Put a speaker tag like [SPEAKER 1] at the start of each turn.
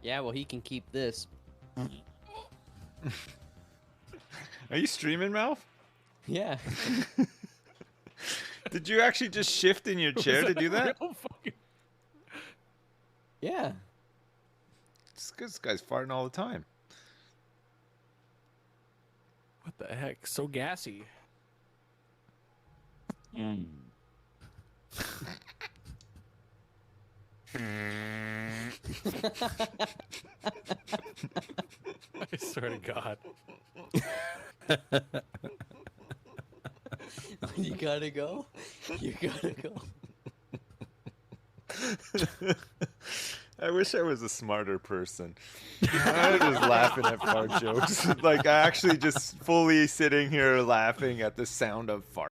[SPEAKER 1] Yeah, well, he can keep this.
[SPEAKER 2] Are you streaming, Malf?
[SPEAKER 1] Yeah.
[SPEAKER 2] Did you actually just shift in your chair to do that?
[SPEAKER 1] Yeah.
[SPEAKER 2] It's 'cause this guy's farting all the time.
[SPEAKER 3] What the heck? So gassy. I swear to God.
[SPEAKER 1] You gotta go. You gotta go.
[SPEAKER 2] I wish I was a smarter person. I'm just laughing at fart jokes. Like, I actually just fully sitting here laughing at the sound of fart.